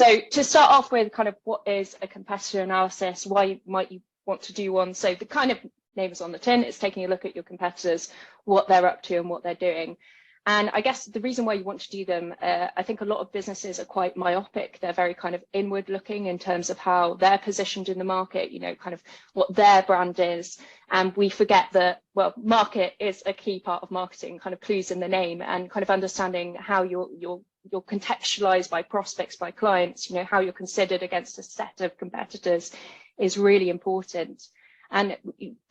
So to start off with, kind of what is a competitor analysis? Why might you want to do one? So the kind of name is on the tin. It's taking a look at your competitors, what they're up to and what they're doing. And I guess the reason why you want to do them, I think a lot of businesses are quite myopic. They're very kind of inward looking in terms of how they're positioned in the market, you know, kind of what their brand is. And we forget that, well, market is a key part of marketing, kind of clues in the name, and kind of understanding how you're contextualized by prospects, by clients, you know, how you're considered against a set of competitors is really important. And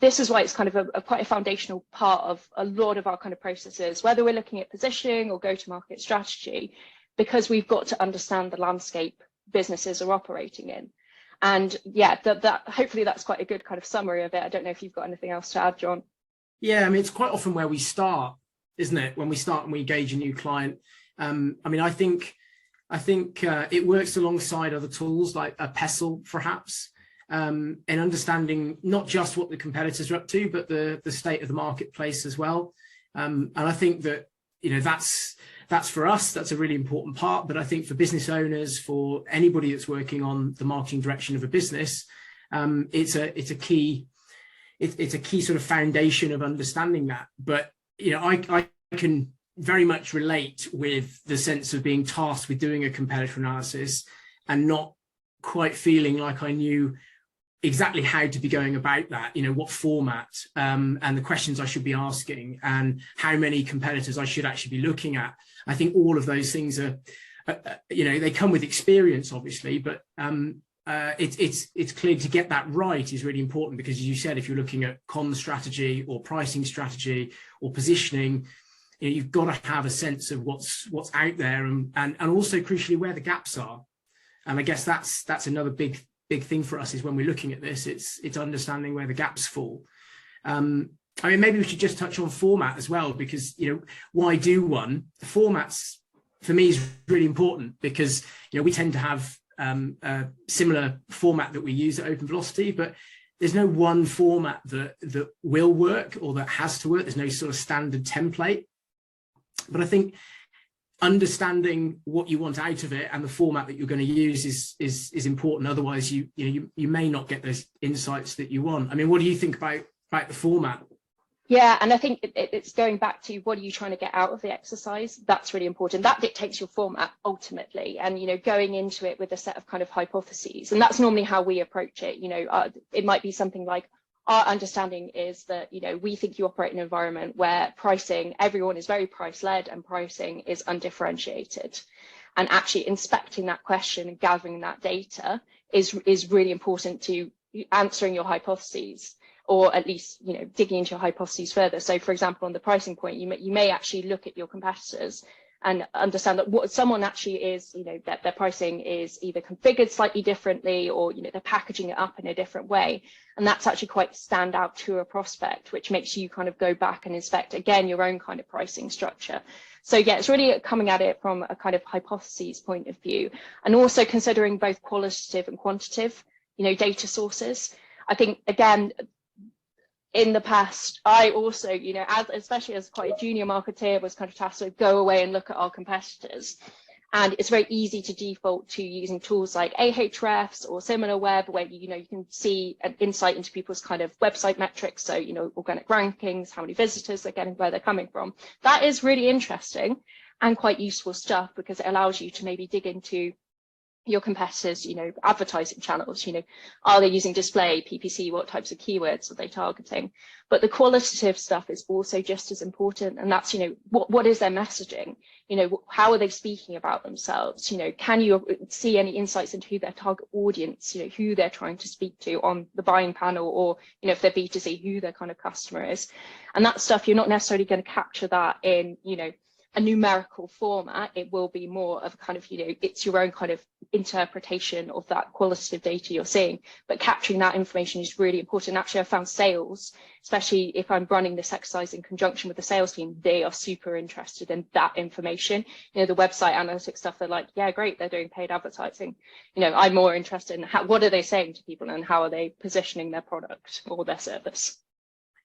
this is why it's kind of quite a foundational part of a lot of our kind of processes, whether we're looking at positioning or go-to-market strategy, because we've got to understand the landscape businesses are operating in. And yeah, that hopefully that's quite a good kind of summary of it. I don't know if you've got anything else to add, John. Yeah, I mean, it's quite often where we start, isn't it? When we start and we engage a new client. I mean, I think it works alongside other tools like a pestle, perhaps. And understanding not just what the competitors are up to, but the state of the marketplace as well. And I think that, you know, that's for us, that's a really important part. But I think for business owners, for anybody that's working on the marketing direction of a business, it's a key sort of foundation of understanding that. But, you know, I can very much relate with the sense of being tasked with doing a competitor analysis and not quite feeling like I knew exactly how to be going about that, you know, what format and the questions I should be asking and how many competitors I should actually be looking at. I think all of those things are, you know, they come with experience, obviously, but it's clear to get that right is really important, because as you said, if you're looking at comm strategy or pricing strategy or positioning, you know, you've got to have a sense of what's out there and also crucially where the gaps are. And I guess that's another big thing for us is when we're looking at this, it's understanding where the gaps fall. I mean, maybe we should just touch on format as well, because, you know, why do one? The formats for me is really important because, you know, we tend to have a similar format that we use at Open Velocity, but there's no one format that will work or that has to work. There's no sort of standard template. But I think understanding what you want out of it and the format that you're going to use is important. Otherwise, you may not get those insights that you want. I mean, what do you think about the format? Yeah, and I think it's going back to what are you trying to get out of the exercise? That's really important. That dictates your format ultimately, and, you know, going into it with a set of kind of hypotheses, and that's normally how we approach it. You know, it might be something like, our understanding is that, you know, we think you operate in an environment where pricing, everyone is very price led and pricing is undifferentiated. And actually inspecting that question and gathering that data is really important to answering your hypotheses, or at least, you know, digging into your hypotheses further. So for example, on the pricing point, you may actually look at your competitors and understand that what someone actually is, you know, that their pricing is either configured slightly differently, or, you know, they're packaging it up in a different way. And that's actually quite stand out to a prospect, which makes you kind of go back and inspect again your own kind of pricing structure. So yeah, it's really coming at it from a kind of hypotheses point of view, and also considering both qualitative and quantitative, you know, data sources. I think, again, in the past, I also, you know, especially as quite a junior marketeer, was kind of tasked to go away and look at our competitors. And it's very easy to default to using tools like Ahrefs or SimilarWeb, where, you know, you can see an insight into people's kind of website metrics. So, you know, organic rankings, how many visitors they're getting, where they're coming from. That is really interesting and quite useful stuff, because it allows you to maybe dig into your competitors, you know, advertising channels, you know, are they using display, PPC, what types of keywords are they targeting? But the qualitative stuff is also just as important. And that's, you know, what is their messaging? You know, how are they speaking about themselves? You know, can you see any insights into who their target audience, you know, who they're trying to speak to on the buying panel, or, you know, if they're B2C, who their kind of customer is. And that stuff, you're not necessarily going to capture that in, you know, a numerical format. It will be more of a kind of, you know, it's your own kind of interpretation of that qualitative data you're seeing, but capturing that information is really important. Actually, I found sales, especially if I'm running this exercise in conjunction with the sales team, they are super interested in that information. You know, the website analytics stuff, they're like, yeah, great, they're doing paid advertising. You know, I'm more interested in what are they saying to people and how are they positioning their product or their service.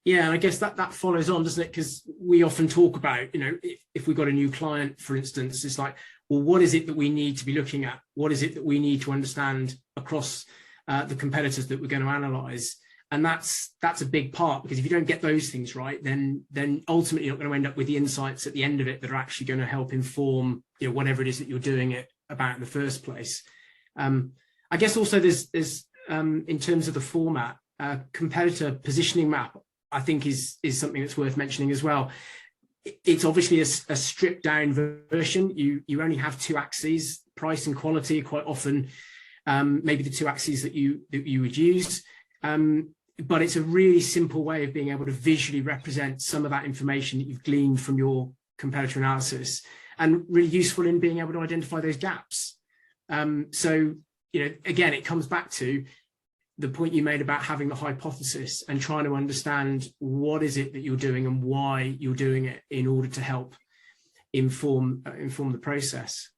Yeah, and I guess that follows on, doesn't it? Because we often talk about, you know, if we've got a new client, for instance, it's like, well, what is it that we need to be looking at? What is it that we need to understand across the competitors that we're going to analyze? And that's a big part, because if you don't get those things right, then ultimately you're not going to end up with the insights at the end of it that are actually going to help inform, you know, whatever it is that you're doing it about in the first place. I guess also there's in terms of the format, competitor positioning map, I think is something that's worth mentioning as well. It's obviously a stripped down version. You only have two axes, price and quality, quite often, maybe the two axes that you would use. But it's a really simple way of being able to visually represent some of that information that you've gleaned from your competitor analysis, and really useful in being able to identify those gaps. So, you know, again, it comes back to the point you made about having the hypothesis and trying to understand what is it that you're doing and why you're doing it in order to help inform the process.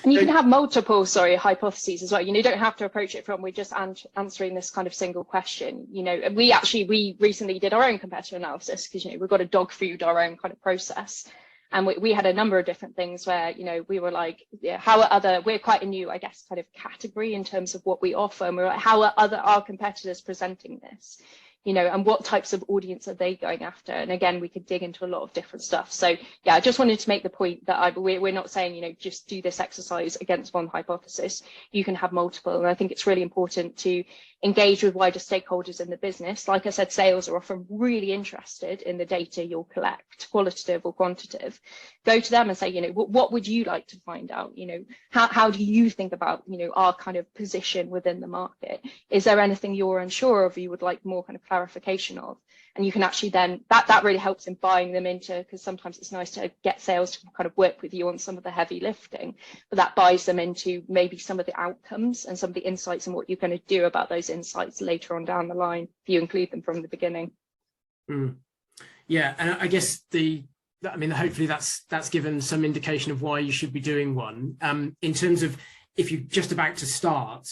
And you can have multiple, hypotheses as well. You know, you don't have to approach it from, we're just answering this kind of single question. You know, we recently did our own competitor analysis, because, you know, we've got to dog food our own kind of process. And we had a number of different things where, you know, we were like, yeah, we're quite a new, I guess, kind of category in terms of what we offer. And we're like, how are our competitors presenting this? You know, and what types of audience are they going after? And again, we could dig into a lot of different stuff. So yeah, I just wanted to make the point that we're not saying, you know, just do this exercise against one hypothesis. You can have multiple. And I think it's really important to engage with wider stakeholders in the business. Like I said, sales are often really interested in the data you'll collect, qualitative or quantitative. Go to them and say, you know, what would you like to find out? You know, how do you think about, you know, our kind of position within the market? Is there anything you're unsure of, you would like more kind of clarification of? And you can actually then, that really helps in buying them into, because sometimes it's nice to get sales to kind of work with you on some of the heavy lifting, but that buys them into maybe some of the outcomes and some of the insights and what you're going to do about those insights later on down the line if you include them from the beginning. Yeah, and I guess hopefully that's given some indication of why you should be doing one. In terms of if you're just about to start,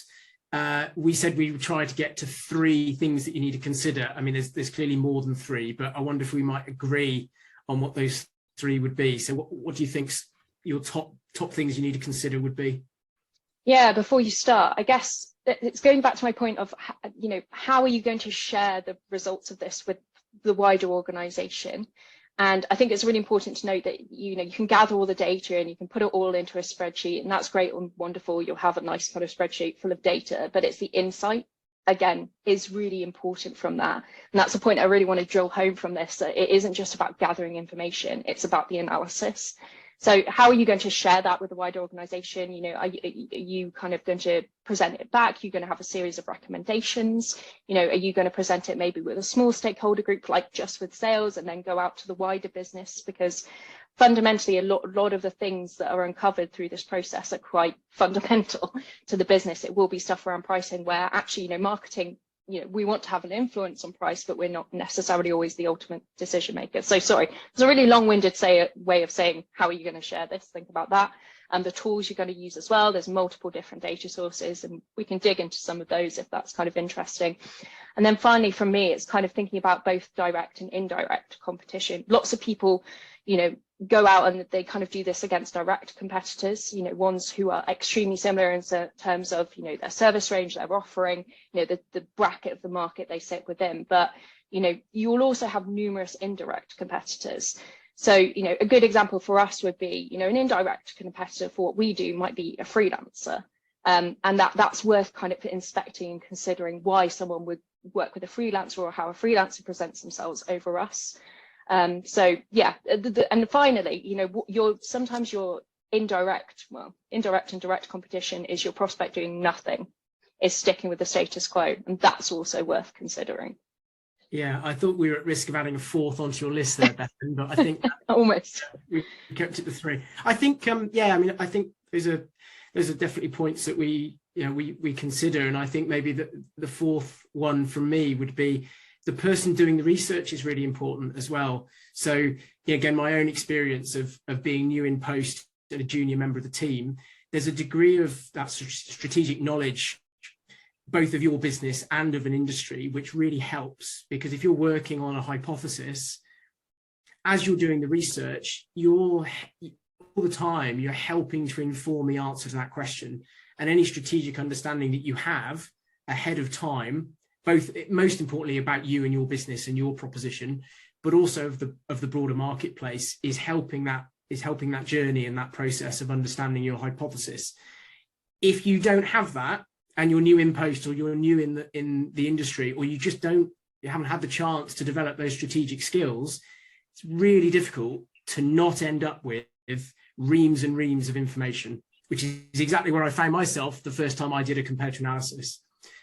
we said we would try to get to 3 things that you need to consider. I mean, there's clearly more than 3, but I wonder if we might agree on what those 3 would be. So what do you think your top things you need to consider would be? Yeah, before you start, I guess it's going back to my point of, you know, how are you going to share the results of this with the wider organization? And I think it's really important to note that, you know, you can gather all the data and you can put it all into a spreadsheet, and that's great and wonderful. You'll have a nice kind of spreadsheet full of data, but it's the insight, again, is really important from that. And that's the point I really want to drill home from this, that it isn't just about gathering information, it's about the analysis. So how are you going to share that with the wider organization? You know, are you kind of going to present it back? You're going to have a series of recommendations. You know, are you going to present it maybe with a small stakeholder group, like just with sales, and then go out to the wider business? Because fundamentally, a lot of the things that are uncovered through this process are quite fundamental to the business. It will be stuff around pricing where actually, you know, marketing, you know, we want to have an influence on price, but we're not necessarily always the ultimate decision maker. So sorry, it's a really long-winded way of saying, how are you going to share this? Think about that. And the tools you're going to use as well. There's multiple different data sources, and we can dig into some of those if that's kind of interesting. And then finally, for me, it's kind of thinking about both direct and indirect competition. Lots of people, you know, go out and they kind of do this against direct competitors, you know, ones who are extremely similar in terms of, you know, their service range, their offering, you know, the bracket of the market they sit within. But, you know, you will also have numerous indirect competitors. So, you know, a good example for us would be, you know, an indirect competitor for what we do might be a freelancer. And that's worth kind of inspecting and considering why someone would work with a freelancer or how a freelancer presents themselves over us. So yeah, and finally, you know, sometimes your indirect and direct competition is your prospect doing nothing, is sticking with the status quo, and that's also worth considering. Yeah, I thought we were at risk of adding a 4th onto your list there, Bethan, but I think almost we kept it to 3. I think, yeah, I mean, I think those are definitely points that we consider, and I think maybe the 4th one from me would be the person doing the research is really important as well. So again, my own experience of being new in post and a junior member of the team, there's a degree of that strategic knowledge, both of your business and of an industry, which really helps, because if you're working on a hypothesis, as you're doing the research, the time you're helping to inform the answer to that question, and any strategic understanding that you have ahead of time, both most importantly about you and your business and your proposition, but also of the broader marketplace, is helping that journey and that process of understanding your hypothesis. If you don't have that, and you're new in post, or you're new in the industry, or you haven't had the chance to develop those strategic skills, it's really difficult to not end up with reams and reams of information, which is exactly where I found myself the first time I did a competitor analysis.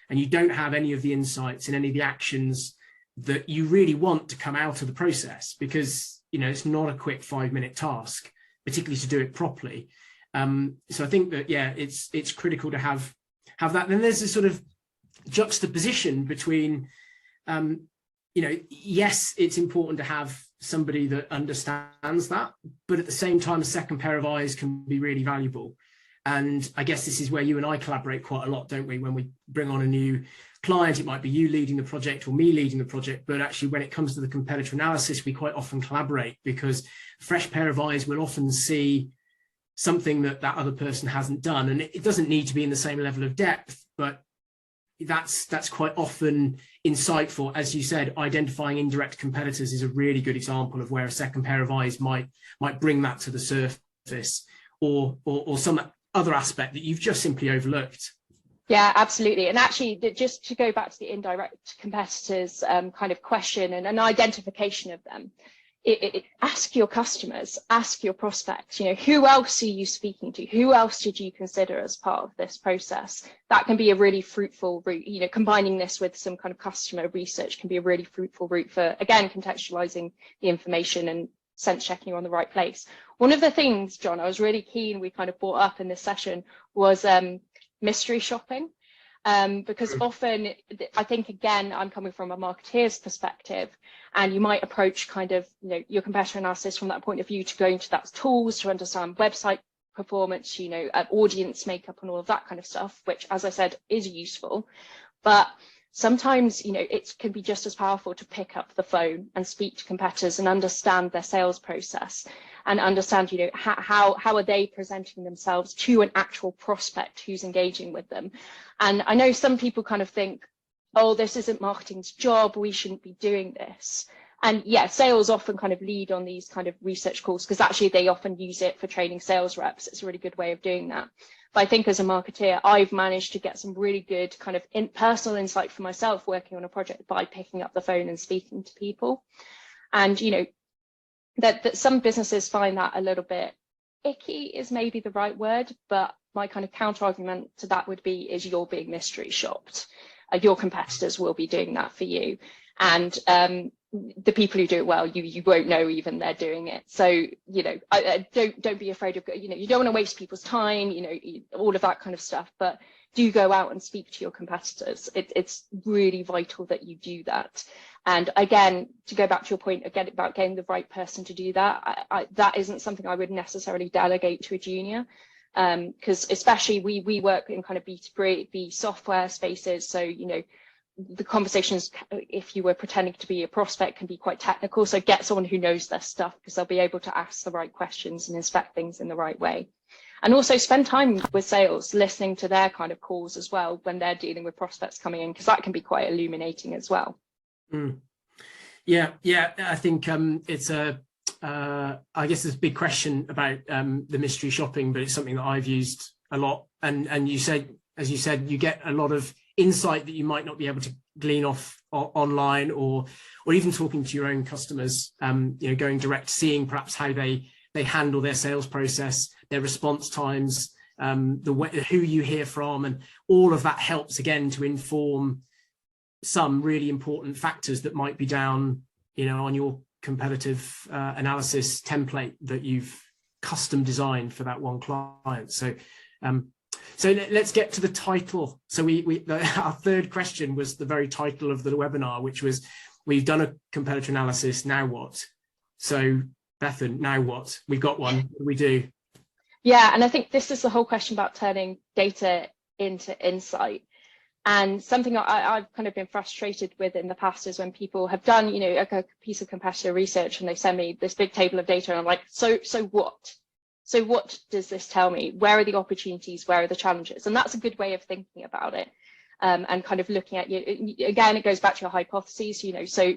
And you don't have any of the insights and any of the actions that you really want to come out of the process, because it's not a quick 5-minute task, particularly to do it properly. So I think that, yeah, it's critical to have that. Then there's this sort of juxtaposition between, yes, it's important to have somebody that understands that, but at the same time, a second pair of eyes can be really valuable. And I guess this is where you and I collaborate quite a lot, don't we? When we bring on a new client, it might be you leading the project or me leading the project, but actually when it comes to the competitor analysis, we quite often collaborate, because a fresh pair of eyes will often see something that other person hasn't done. And it doesn't need to be in the same level of depth, but that's quite often insightful. As you said, identifying indirect competitors is a really good example of where a second pair of eyes might bring that to the surface, or some other aspect that you've just simply overlooked. Yeah, absolutely. And actually, just to go back to the indirect competitors kind of question and an identification of them, ask your customers, ask your prospects, who else are you speaking to? Who else did you consider as part of this process? That can be a really fruitful route. Combining this with some kind of customer research can be a really fruitful route for, again, contextualizing the information and sense checking you're on the right place. One of the things, John, I was really keen we kind of brought up in this session was mystery shopping. Because often, I think, again, I'm coming from a marketeer's perspective, and you might approach kind of, your competitor analysis from that point of view, to go into that tools to understand website performance, audience makeup and all of that kind of stuff, which, as I said, is useful. But sometimes, it can be just as powerful to pick up the phone and speak to competitors and understand their sales process, and understand, how are they presenting themselves to an actual prospect who's engaging with them. And I know some people kind of think, oh, this isn't marketing's job, we shouldn't be doing this. And yeah, sales often kind of lead on these kind of research calls, because actually they often use it for training sales reps. It's a really good way of doing that. But I think as a marketeer, I've managed to get some really good kind of personal insight for myself working on a project by picking up the phone and speaking to people. And, that some businesses find that a little bit icky is maybe the right word, but my kind of counter argument to that would be, is you're being mystery shopped. Your competitors will be doing that for you. And the people who do it well, you won't know even they're doing it. So, don't be afraid of, you don't want to waste people's time, all of that kind of stuff, but do go out and speak to your competitors. It's really vital that you do that. And again, to go back to your point again about getting the right person to do that, that isn't something I would necessarily delegate to a junior, because especially we work in kind of B2B software spaces. So, the conversations, if you were pretending to be a prospect, can be quite technical. So get someone who knows their stuff, because they'll be able to ask the right questions and inspect things in the right way. And also spend time with sales, listening to their kind of calls as well when they're dealing with prospects coming in, because that can be quite illuminating as well. Yeah, I think it's I guess there's a big question about the mystery shopping, but it's something that I've used a lot. And as you said, you get a lot of insight that you might not be able to glean off online, or even talking to your own customers, going direct, seeing perhaps how they handle their sales process, their response times, who you hear from, and all of that helps again to inform some really important factors that might be down, on your competitive analysis template that you've custom designed for that one client. So let's get to the title. So our third question was the very title of the webinar, which was, we've done a competitor analysis, now what? So Bethan, now what? We've got one, what do we do? Yeah, and I think this is the whole question about turning data into insight. And something I've kind of been frustrated with in the past is when people have done, a piece of competitor research and they send me this big table of data and I'm like, so what? So what does this tell me? Where are the opportunities? Where are the challenges? And that's a good way of thinking about it. And kind of looking at, again, it goes back to your hypotheses, so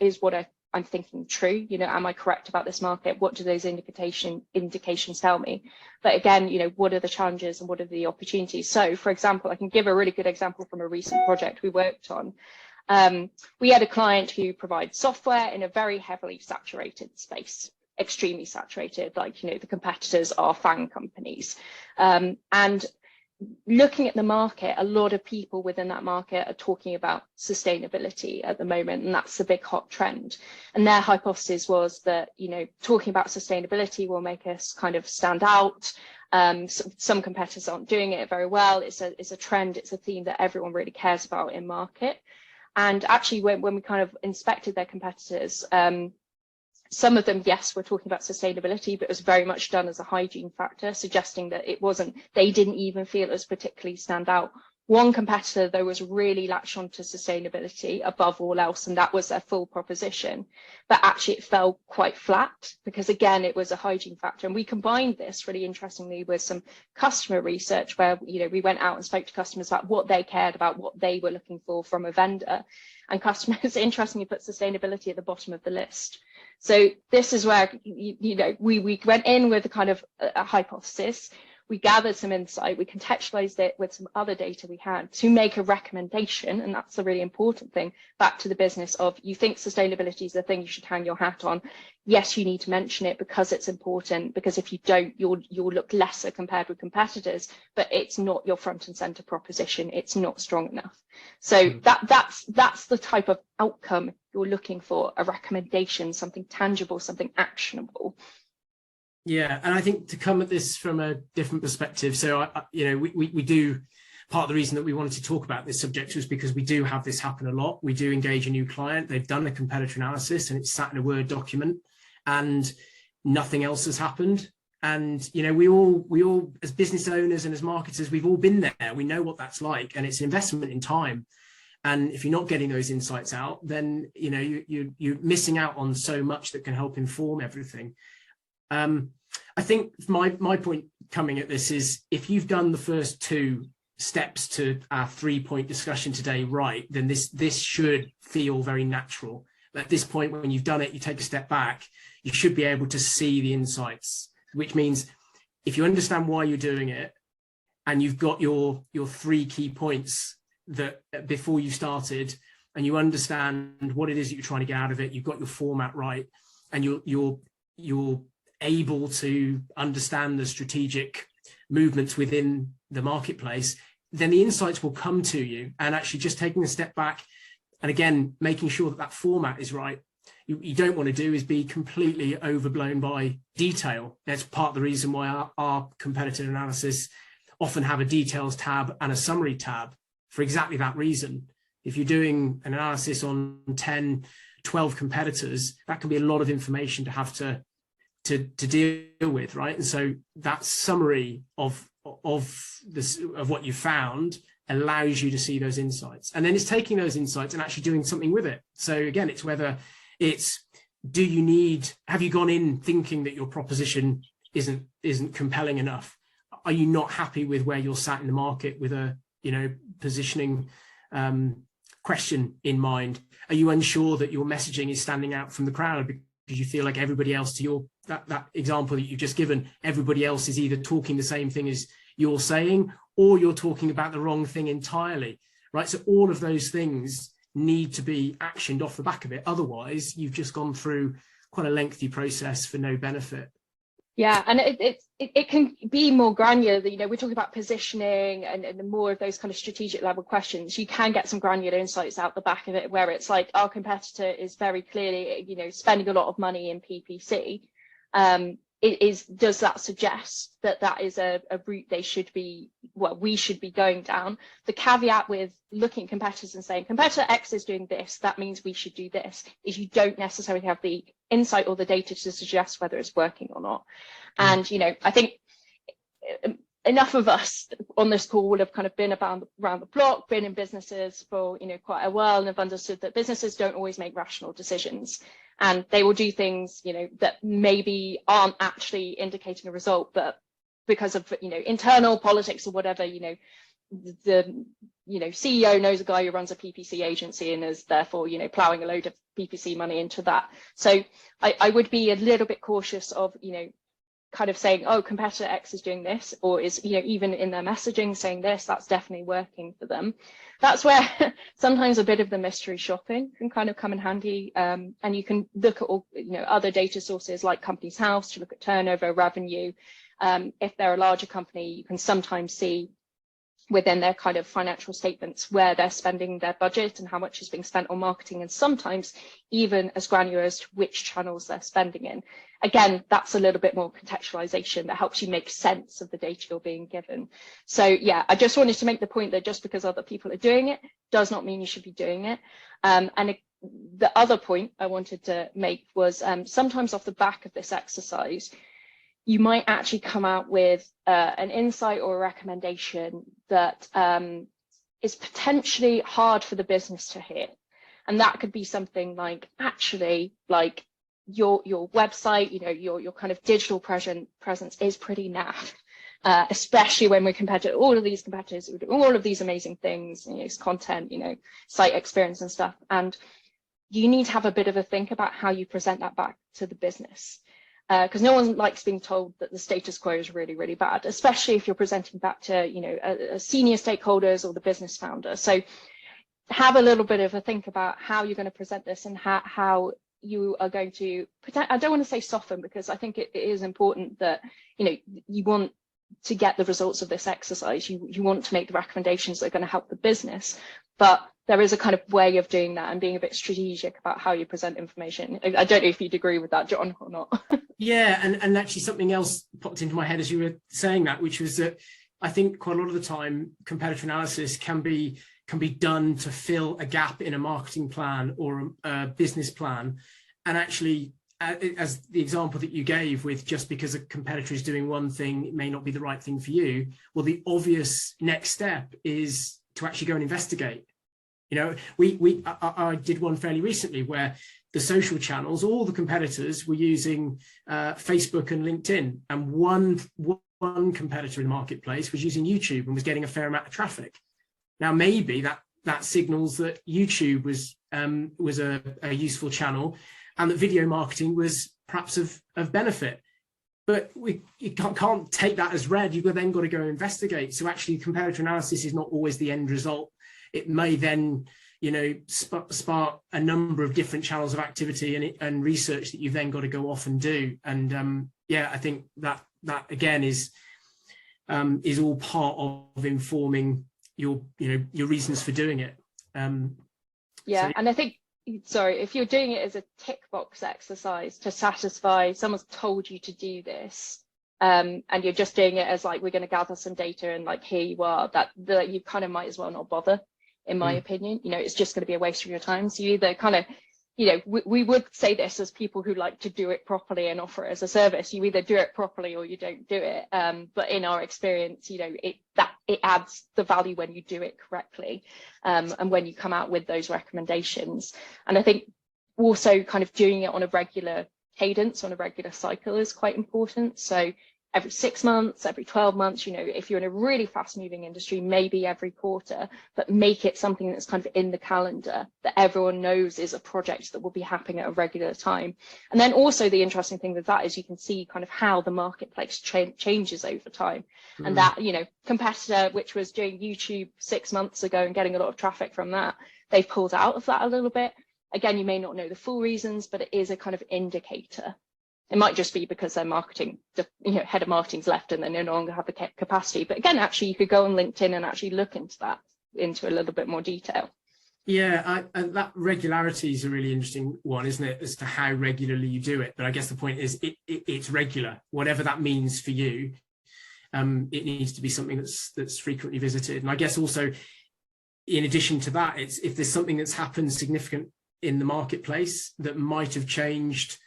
is what I'm thinking true? Am I correct about this market? What do those indications tell me? But again, what are the challenges and what are the opportunities? So, for example, I can give a really good example from a recent project we worked on. We had a client who provides software in a very heavily saturated space, extremely saturated, like, the competitors are FAANG companies. And looking at the market, a lot of people within that market are talking about sustainability at the moment, and that's the big hot trend. And their hypothesis was that, talking about sustainability will make us kind of stand out. Some competitors aren't doing it very well. It's a trend, it's a theme that everyone really cares about in market. And actually, when we kind of inspected their competitors, some of them, yes, were talking about sustainability, but it was very much done as a hygiene factor, suggesting that they didn't even feel it was particularly stand out. One competitor, though, was really latched onto sustainability above all else, and that was their full proposition. But actually, it fell quite flat because, again, it was a hygiene factor. And we combined this really interestingly with some customer research where, we went out and spoke to customers about what they cared about, what they were looking for from a vendor. And customers, interestingly, put sustainability at the bottom of the list. So this is where, we went in with a kind of a hypothesis. We gathered some insight, we contextualized it with some other data we had to make a recommendation, and that's a really important thing, back to the business of, you think sustainability is the thing you should hang your hat on. Yes, you need to mention it because it's important, because if you don't, you'll look lesser compared with competitors, but it's not your front and center proposition, it's not strong enough. So that's the type of outcome you're looking for, a recommendation, something tangible, something actionable. Yeah, and I think to come at this from a different perspective, so we do, part of the reason that we wanted to talk about this subject was because we do have this happen a lot. We do engage a new client, they've done a competitor analysis and it's sat in a Word document and nothing else has happened. And we all as business owners and as marketers, we've all been there. We know what that's like, and it's an investment in time. And if you're not getting those insights out, then you're missing out on so much that can help inform everything. I think my point coming at this is, if you've done the first two steps to our 3-point discussion today right, then this should feel very natural. At this point, when you've done it, you take a step back, you should be able to see the insights, which means if you understand why you're doing it and you've got your 3 key points that before you started, and you understand what it is that you're trying to get out of it, you've got your format right, and you're able to understand the strategic movements within the marketplace, then the insights will come to you. And actually just taking a step back and again making sure that format is right. You don't want to do is be completely overblown by detail. That's part of the reason why our competitor analysis often have a details tab and a summary tab, for exactly that reason. If you're doing an analysis on 10, 12 competitors, that can be a lot of information to have to deal with, right? And so that summary of what you found allows you to see those insights, and then it's taking those insights and actually doing something with it. So again, it's whether it's, have you gone in thinking that your proposition isn't compelling enough? Are you not happy with where you're sat in the market with a positioning question in mind? Are you unsure that your messaging is standing out from the crowd because you feel like everybody else, to that example that you've just given, everybody else is either talking the same thing as you're saying, or you're talking about the wrong thing entirely, right? So all of those things need to be actioned off the back of it. Otherwise, you've just gone through quite a lengthy process for no benefit. Yeah, and it can be more granular. We're talking about positioning and more of those kind of strategic level questions. You can get some granular insights out the back of it, where it's like, our competitor is very clearly, spending a lot of money in PPC. Does that suggest that is a route we should be going down? The caveat with looking at competitors and saying competitor X is doing this, that means we should do this, is you don't necessarily have the insight or the data to suggest whether it's working or not. And I think enough of us on this call will have kind of been around the block, been in businesses for, you know, quite a while, and have understood that businesses don't always make rational decisions, and they will do things, you know, that maybe aren't actually indicating a result, but because of, you know, internal politics or whatever, you know, the CEO knows a guy who runs a PPC agency and is therefore, you know, plowing a load of PPC money into that. So I would be a little bit cautious of, you know, kind of saying, oh, competitor X is doing this, or is, you know, even in their messaging saying this, that's definitely working for them. That's where sometimes a bit of the mystery shopping can kind of come in handy. And you can look at all, you know, other data sources like Companies House to look at turnover, revenue. If they're a larger company, you can sometimes see within their kind of financial statements where they're spending their budget and how much is being spent on marketing, and sometimes even as granular as to which channels they're spending in. Again, that's a little bit more contextualization that helps you make sense of the data you're being given. So yeah, I just wanted to make the point that just because other people are doing it does not mean you should be doing it. The other point I wanted to make was sometimes off the back of this exercise, you might actually come out with an insight or a recommendation that is potentially hard for the business to hear. And that could be something like, actually, like your website, you know, your kind of digital presence is pretty naff, especially when we're compared to all of these competitors who do all of these amazing things, you know, content, you know, site experience and stuff. And you need to have a bit of a think about how you present that back to the business. Because no one likes being told that the status quo is really, really bad, especially if you're presenting back to, you know, a senior stakeholders or the business founder. So have a little bit of a think about how you're going to present this and how you are going to, I don't want to say soften, because I think it is important that, you know, you want to get the results of this exercise. You want to make the recommendations that are going to help the business, but there is a kind of way of doing that and being a bit strategic about how you present information. I don't know if you'd agree with that, John, or not. Yeah, and actually something else popped into my head as you were saying that, which was that I think quite a lot of the time competitor analysis can be done to fill a gap in a marketing plan or a business plan. And actually, as the example that you gave with just because a competitor is doing one thing, it may not be the right thing for you. Well, the obvious next step is to actually go and investigate. You know, I did one fairly recently where the social channels, all the competitors were using Facebook and LinkedIn, and one competitor in the marketplace was using YouTube and was getting a fair amount of traffic. Now, maybe that signals that YouTube was a useful channel, and that video marketing was perhaps of benefit. But you can't take that as read. You've then got to go investigate. So actually, competitor analysis is not always the end result. It may then, you know, spark a number of different channels of activity and research that you've then got to go off and do. And yeah, I think that again is all part of informing your reasons for doing it. Yeah, so, and I think, sorry, if you're doing it as a tick box exercise to satisfy someone's told you to do this, and you're just doing it as like, we're going to gather some data and like, here you are, that you kind of might as well not bother, in my opinion. You know, it's just going to be a waste of your time. So you either kind of, you know, we would say this as people who like to do it properly and offer it as a service. You either do it properly or you don't do it. But in our experience, you know, it adds the value when you do it correctly, and when you come out with those recommendations. And I think also kind of doing it on a regular cadence, on a regular cycle, is quite important. So every 6 months, every 12 months, you know, if you're in a really fast moving industry, maybe every quarter, but make it something that's kind of in the calendar that everyone knows is a project that will be happening at a regular time. And then also the interesting thing with that is you can see kind of how the marketplace changes over time. And that, you know, competitor, which was doing YouTube 6 months ago and getting a lot of traffic from that, they've pulled out of that a little bit. Again, you may not know the full reasons, but it is a kind of indicator. It might just be because their marketing, you know, head of marketing's left and they no longer have the capacity. But again, actually, you could go on LinkedIn and actually look into that into a little bit more detail. Yeah, that regularity is a really interesting one, isn't it, as to how regularly you do it. But I guess the point is it's regular, whatever that means for you. It needs to be something that's frequently visited. And I guess also, in addition to that, it's if there's something that's happened significant in the marketplace that might have changed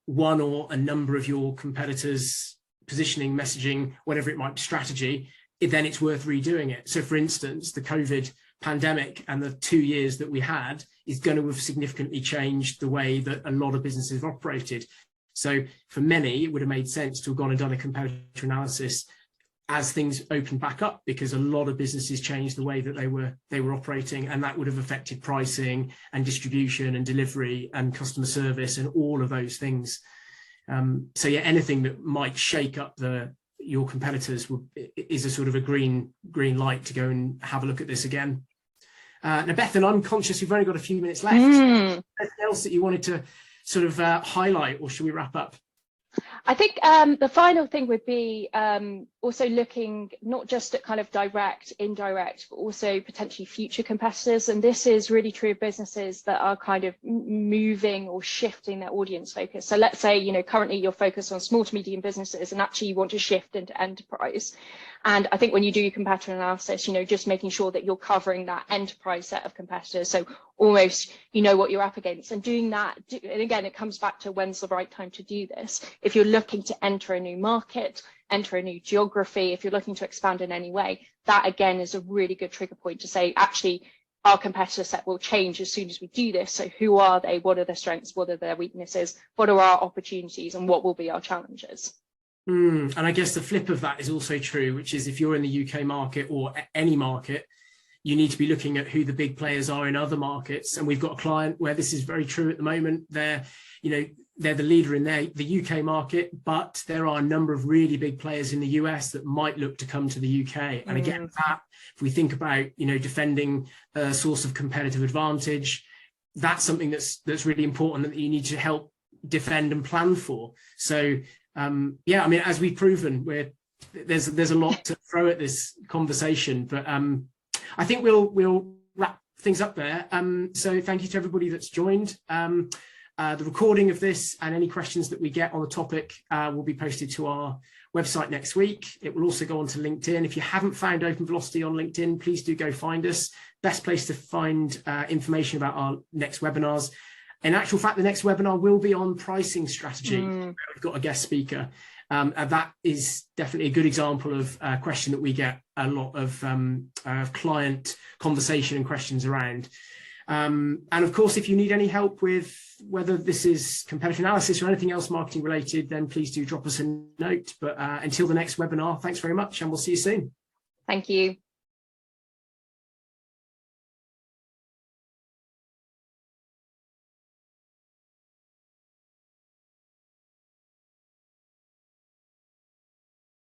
one or a number of your competitors' positioning, messaging, whatever it might be, strategy, then it's worth redoing it. So for instance, the COVID pandemic and the 2 years that we had is going to have significantly changed the way that a lot of businesses have operated. So for many, it would have made sense to have gone and done a competitor analysis as things opened back up, because a lot of businesses changed the way that they were operating, and that would have affected pricing and distribution and delivery and customer service and all of those things. So yeah, anything that might shake up your competitors is a sort of a green light to go and have a look at this again. Now, Bethan, I'm conscious we've only got a few minutes left. Anything else that you wanted to sort of highlight, or should we wrap up? I think the final thing would be also looking not just at kind of direct, indirect, but also potentially future competitors. And this is really true of businesses that are kind of moving or shifting their audience focus. So let's say, you know, currently you're focused on small to medium businesses and actually you want to shift into enterprise. And I think when you do your competitor analysis, you know, just making sure that you're covering that enterprise set of competitors. So almost, you know, what you're up against, and doing that. And again, it comes back to when's the right time to do this. If you're looking to enter a new market, enter a new geography, if you're looking to expand in any way, that again is a really good trigger point to say, actually, our competitor set will change as soon as we do this. So who are they? What are their strengths? What are their weaknesses? What are our opportunities? And what will be our challenges? And I guess the flip of that is also true, which is if you're in the UK market or any market, you need to be looking at who the big players are in other markets. And we've got a client where this is very true at the moment. They're the leader in the UK market, but there are a number of really big players in the US that might look to come to the UK. And again, if we think about, you know, defending a source of competitive advantage, that's something that's really important that you need to help defend and plan for. So yeah, I mean, as we've proven, there's a lot to throw at this conversation, but I think we'll wrap things up there. So thank you to everybody that's joined. The recording of this and any questions that we get on the topic will be posted to our website next week. It will also go onto LinkedIn. If you haven't found Open Velocity on LinkedIn, please do go find us. Best place to find information about our next webinars. In actual fact, the next webinar will be on pricing strategy. We've got a guest speaker. And that is definitely a good example of a question that we get a lot of client conversation and questions around. And of course, if you need any help with whether this is competitive analysis or anything else marketing related, then please do drop us a note. But until the next webinar, thanks very much, and we'll see you soon. Thank you.